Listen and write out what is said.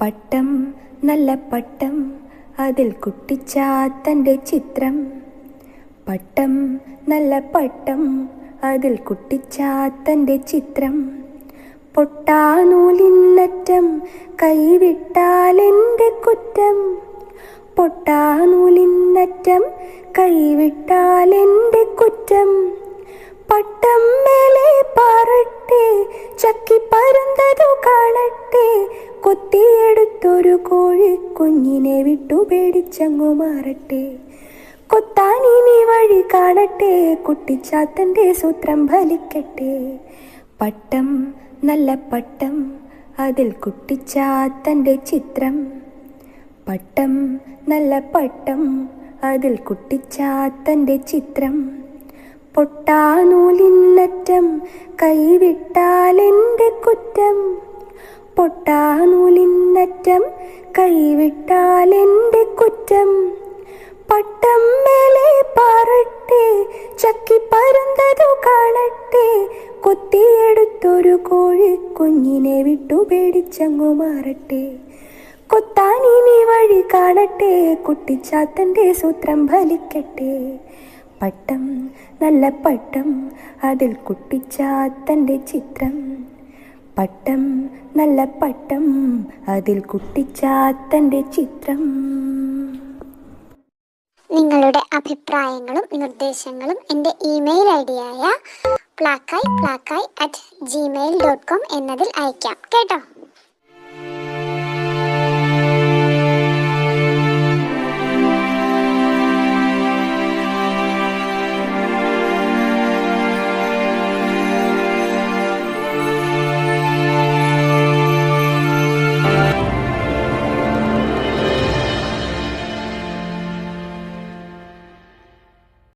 പട്ടം നല്ല പട്ടം അതിൽ കുട്ടിച്ചാത്തൻ്റെ ചിത്രം. പട്ടം നല്ല പട്ടം അതിൽ കുട്ടിച്ചാത്തൻ്റെ ചിത്രം. പൊട്ടാനൂലിന്നറ്റം കൈവിട്ടാലെൻ്റെ കുറ്റം. പൊട്ടാനൂലിന്നറ്റം കൈവിട്ടാലെൻ്റെ കുറ്റം. പട്ടം മേലെ പാറട്ടെ ചക്കി പരുന്തതു കാണട്ടെ. കൊത്തിയെടുത്തൊരു കോഴിക്കുഞ്ഞിനെ വിട്ടു പേടിച്ചങ്ങു മാറട്ടെ. കൊത്താനിനി വഴി കാണട്ടെ കുട്ടിച്ചാത്തൻ്റെ സൂത്രം ഫലിക്കട്ടെ. പട്ടം നല്ല പട്ടം അതിൽ കുട്ടിച്ചാത്തൻ്റെ ചിത്രം. പട്ടം നല്ല പട്ടം അതിൽ കുട്ടിച്ചാത്തൻ്റെ ചിത്രം. പൊട്ടാനൂലിന്നറ്റം കൈവിട്ടാലെൻ്റെ കുറ്റം. പൊട്ടാനൂലിന്നറ്റം കൈവിട്ടാലെൻ്റെ കുറ്റം. പട്ടം മേലെ പാറട്ടെ ചക്കി പരുന്തതു കാണട്ടെ. കൊത്തിയെടുത്തൊരു കോഴിക്കുഞ്ഞിനെ വിട്ടു പേടിച്ചങ്ങു മാറട്ടെ. കൊത്താനിനി വഴി കാണട്ടെ കുട്ടിച്ചാത്തൻ്റെ സൂത്രം ഫലിക്കട്ടെ. പട്ടം നല്ല പട്ടം അതിൽ കുട്ടിച്ചാത്തൻ്റെ ചിത്രം. പട്ടം നല്ല പട്ടം അതിൽ കുട്ടിച്ചാത്തൻ്റെ ചിത്രം. നിങ്ങളുടെ അഭിപ്രായങ്ങളും നിർദ്ദേശങ്ങളും എൻ്റെ ഇമെയിൽ ഐഡിയായ plakai@gmail.com എന്നതിൽ അയക്കാം കേട്ടോ.